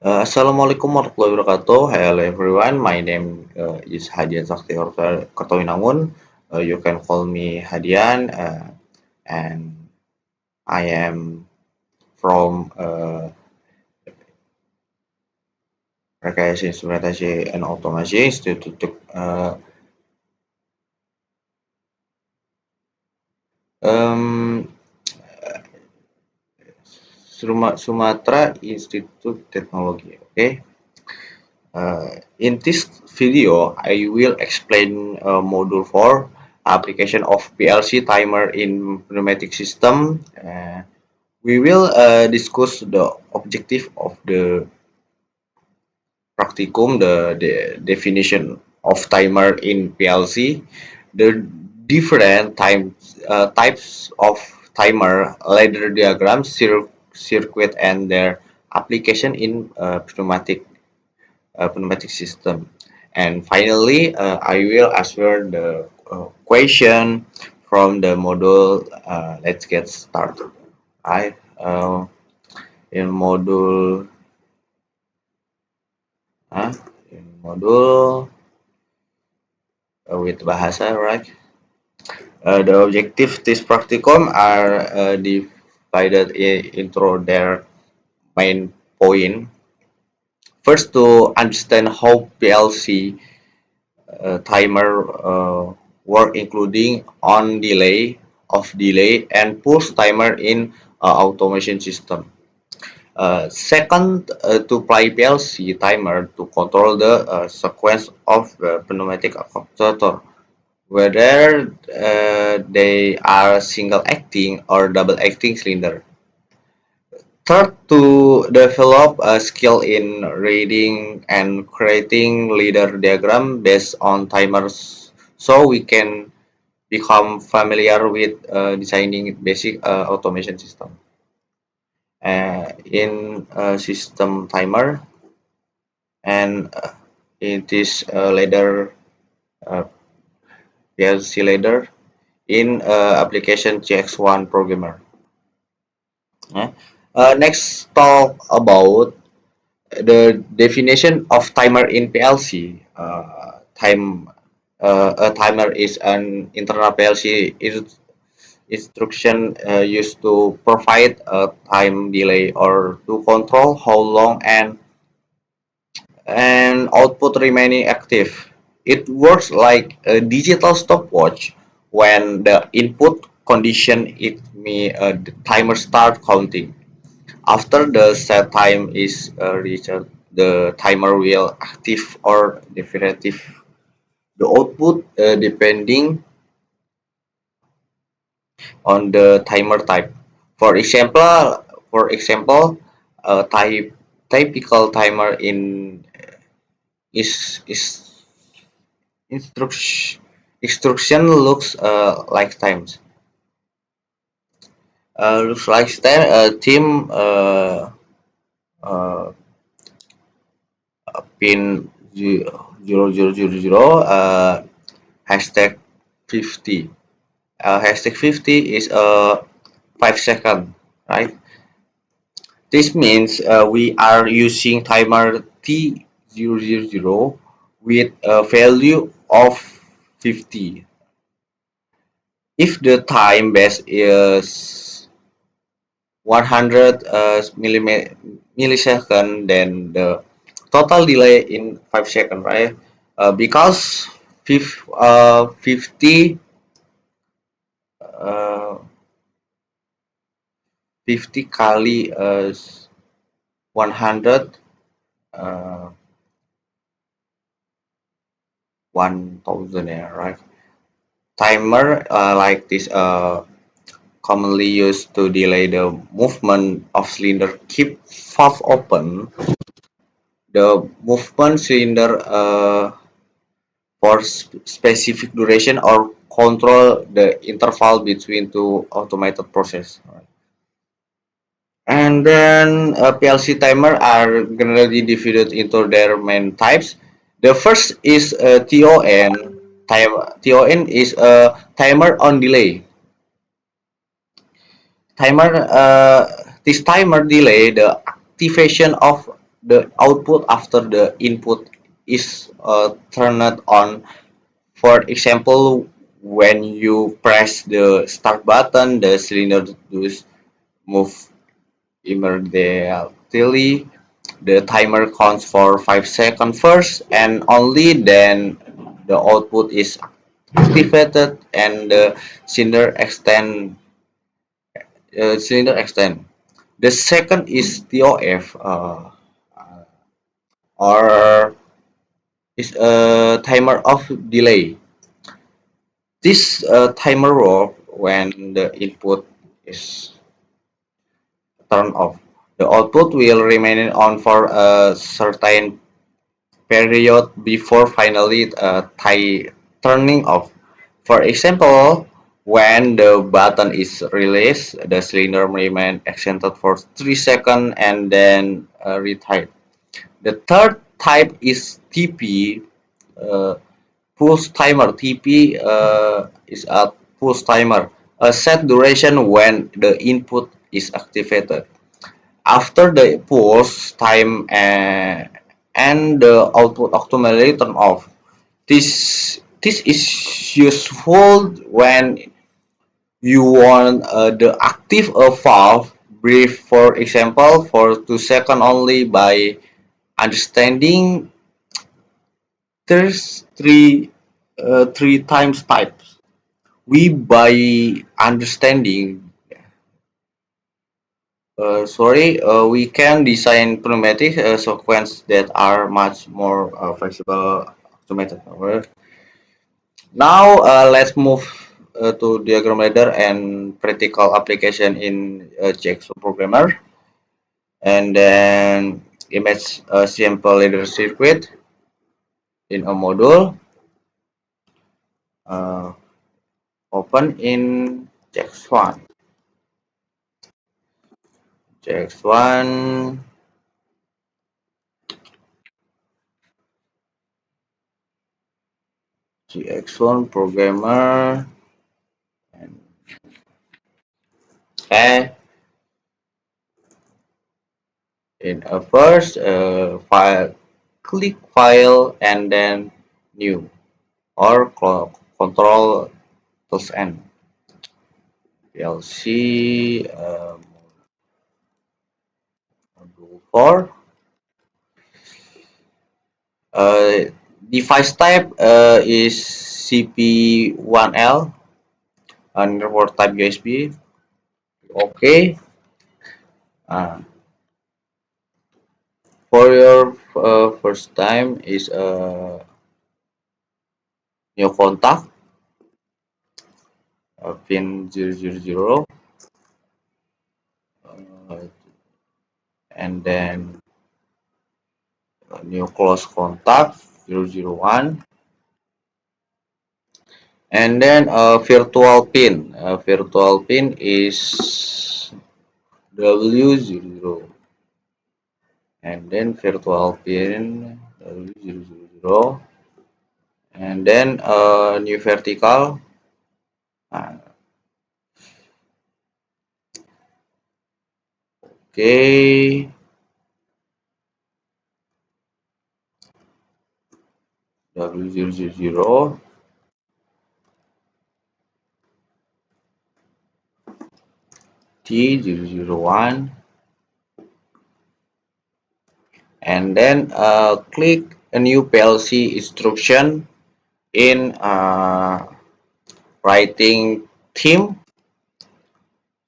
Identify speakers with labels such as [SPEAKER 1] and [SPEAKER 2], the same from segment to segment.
[SPEAKER 1] Assalamualaikum warahmatullahi wabarakatuh. Hello everyone, my name is Hadian Sakti Kertowinangun. You can call me Hadian, and I am from Rekayasa Instrumentasi and Automasi Institute. Um, Sumatera Institute Technology. Okay. In this video, I will explain Module 4, application of PLC timer in pneumatic system. We will discuss the objective of the practicum, the definition of timer in PLC, the different types of timer, ladder diagrams, circuit, and their application in pneumatic system. And finally, I will answer the question from the module. Let's get started. Right. In module, uh, in module with bahasa, right? The objective this practicum are divided into their main point. First, to understand how PLC timer work, including on delay, off delay, and push timer in automation system. Second, to apply PLC timer to control the sequence of the pneumatic actuator, whether they are single acting or double acting cylinder. Third, to develop a skill in reading and creating leader diagram based on timers, so we can become familiar with designing basic automation system. In system timer, and it is ladder, uh, PLC ladder in application CX1 programmer. Yeah. Next, talk about the definition of timer in PLC. A timer is an internal PLC instruction used to provide a time delay or to control how long and output remaining active. It works like a digital stopwatch. When the input condition it me the timer start counting. After the set time is reached, the timer will active or definitive the output depending on the timer type. For example, typical timer in is instruction looks like times. Looks like time team uh, pin 0000 hashtag 50. Hashtag 50 is 5 second, right? This means we are using timer T000 with a value of 50. If the time base is 100 millisecond, then the total delay in 5 seconds, right? Because 50 uh, 50 kali 100 uh, 1000, yeah, right? Timer like this commonly used to delay the movement of cylinder keep valve open. The movement cylinder for specific duration or control the interval between two automated process. And then PLC timer are generally divided into their main types. The first is TON. TON is a timer on delay. Timer. This timer delay the activation of the output after the input is turned on. For example, when you press the start button, the cylinder does move immediately. The timer counts for 5 seconds first, and only then the output is activated and the cylinder extend. The second is TOF, or is a timer of delay. This timer works when the input is turned off. The output will remain on for a certain period before finally turning off. For example, when the button is released, the cylinder remains extended for 3 seconds and then retired. The third type is TP, uh, pulse timer. TP is a pulse timer, a set duration when the input is activated. After the pulse time and the output automatically turn off. This is useful when you want the active valve brief, for example, for 2 seconds only. By understanding there's three times types. We by understanding we can design pneumatic sequence that are much more flexible, automated. Now let's move to diagram ladder and practical application in JSON programmer, and then image a simple ladder circuit in a module. Uh, Open in JX1. JX1, GX1 programmer, and okay, in a first file, click file and then new or control plus N. PLC module 4. Uh, Device type is CP1L, network type USB. Okay. Uh, for your first time is new contact, pin 000, uh, and then new close contact 001, and then a virtual pin. Virtual pin is W00, and then virtual pin W000, and then new vertical. Okay, W000, T001, and then click a new PLC instruction in writing theme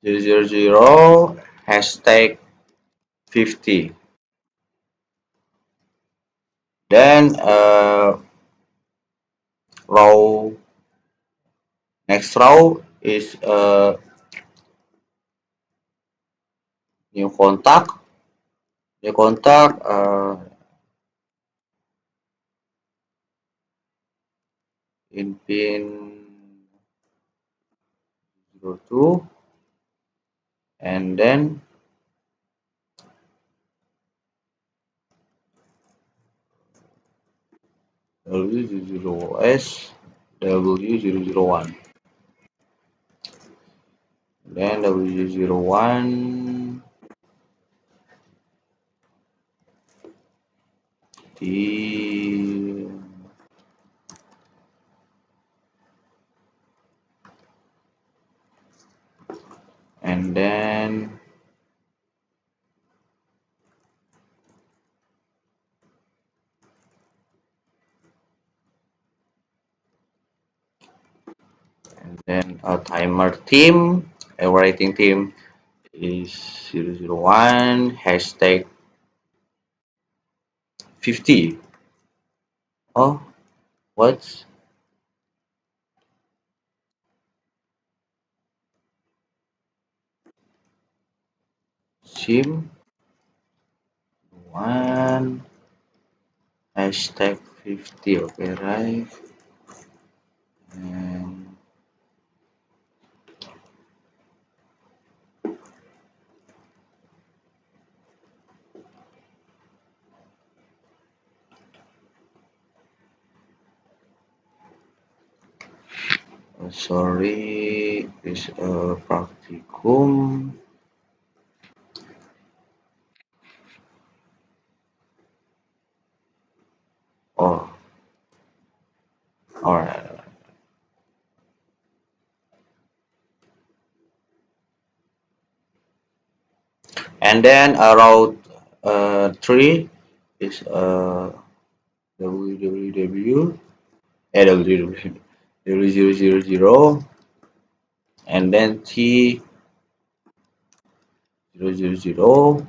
[SPEAKER 1] 000 hashtag 50. Then row next row is new contact. New contact in pin 02, and then W0S W001, then W001 the and then a timer theme, a writing theme is 001 hashtag 50. Oh, what's sim one hashtag 50? Okay, right. And sorry, is a practicum. Oh, alright. And then route 3 is www www 000 and then T 000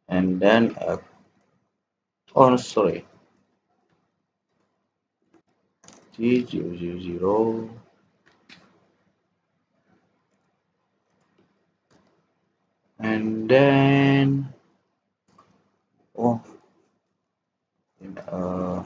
[SPEAKER 1] and then oh sorry T 000 and then oh uh,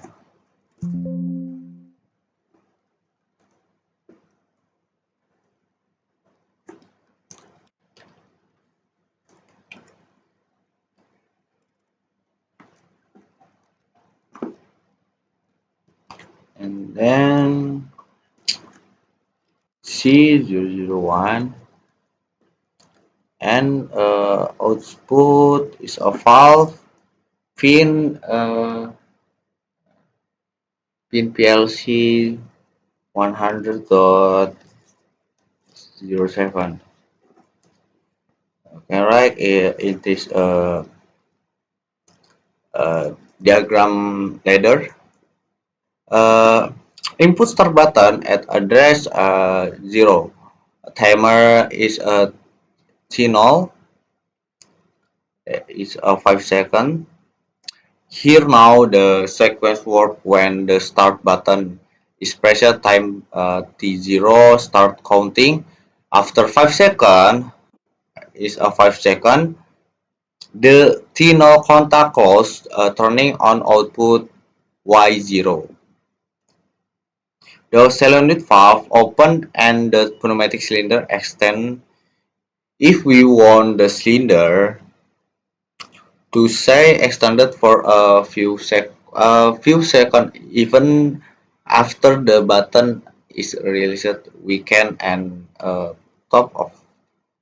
[SPEAKER 1] and then C 001 and output is a valve pin pin PLC 100.07. Okay, right. It is a, diagram ladder. Uh, Input start button at address 0. Timer is a T0 is a 5 second. Here now the sequence work when the start button is pressed time T0 start counting. After 5 second is a 5 second. The T0 contact close turning on output Y0. The solenoid valve open and the pneumatic cylinder extend. If we want the cylinder to say extended for a few seconds even after the button is released, we can and top of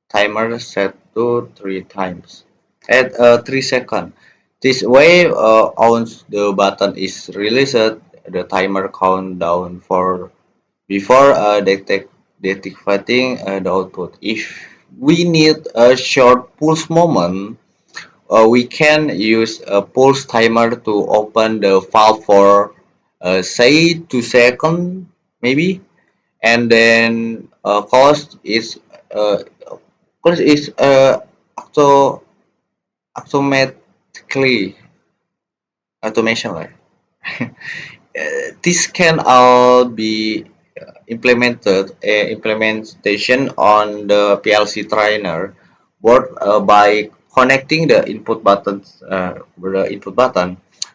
[SPEAKER 1] timer set to 3 times at 3 seconds. This way, once the button is released, the timer count down for before detecting the output. If we need a short pulse moment, we can use a pulse timer to open the valve for say 2 seconds maybe, and then uh, cost is auto automatically automation, right? This can all be implementation on the PLC trainer board by connecting the input button,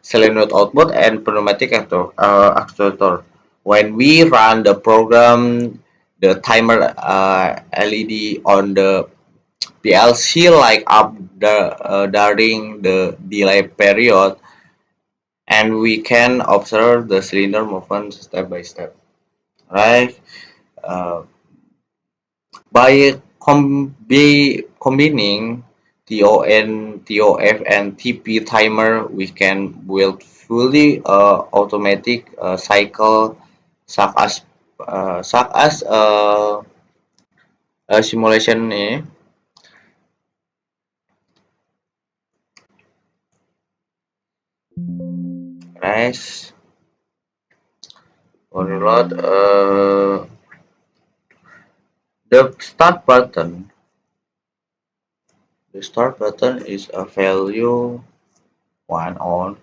[SPEAKER 1] solenoid output, and pneumatic actuator. When we run the program, the timer LED on the PLC light up during the delay period, and we can observe the cylinder movement step by step, right? Uh, by combining TON, TOF, and TP timer, we can build fully automatic cycle such as simulation ini. Nice. Download the start button. The start button is a value one on.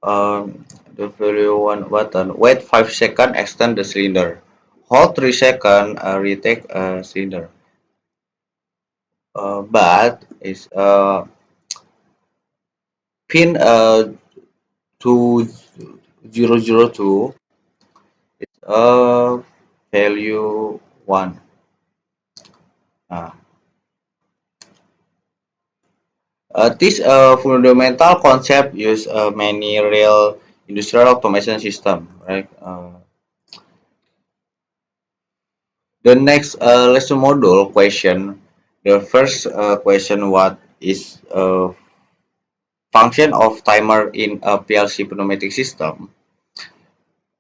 [SPEAKER 1] The value one button. Wait 5 seconds. Extend the cylinder. Hold 3 seconds. Retake cylinder. But is pin 2002 is value one. Nah, this fundamental concept use many real industrial automation system, right? The next lesson module question. The first question: what is a function of timer in a PLC pneumatic system?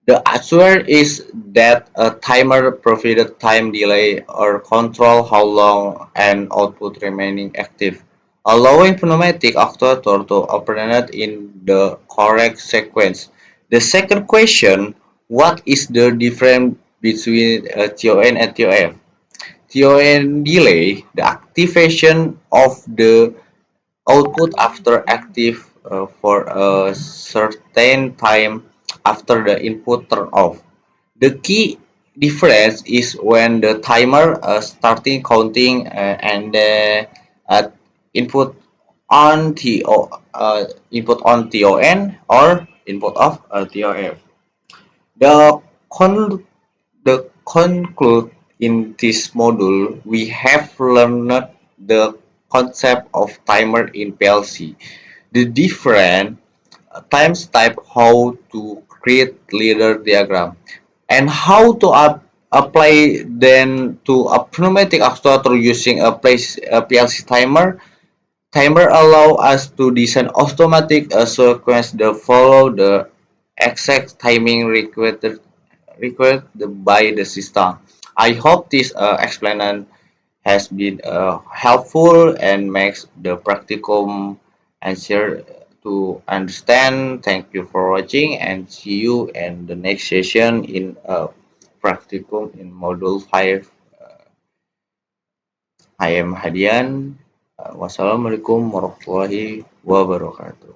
[SPEAKER 1] The answer is that a timer provides time delay or control how long an output remaining active, allowing pneumatic actuator to operate in the correct sequence. The second question, what is the difference between TON and TOF? TON delay the activation of the output after active for a certain time after the input turn off. The key difference is when the timer starting counting and the input on input on TON or input of TOF. The con the conclude in this module, we have learned the concept of timer in PLC, the different times type, how to create leader diagram, and how to apply then to a pneumatic actuator using a PLC timer. Timer allow us to design automatic sequence that follow the exact timing required by the system. I hope this explanation has been helpful and makes the practicum answer to understand. Thank you for watching and see you in the next session in practicum in module 5. I am Hadian. Wassalamualaikum warahmatullahi wabarakatuh.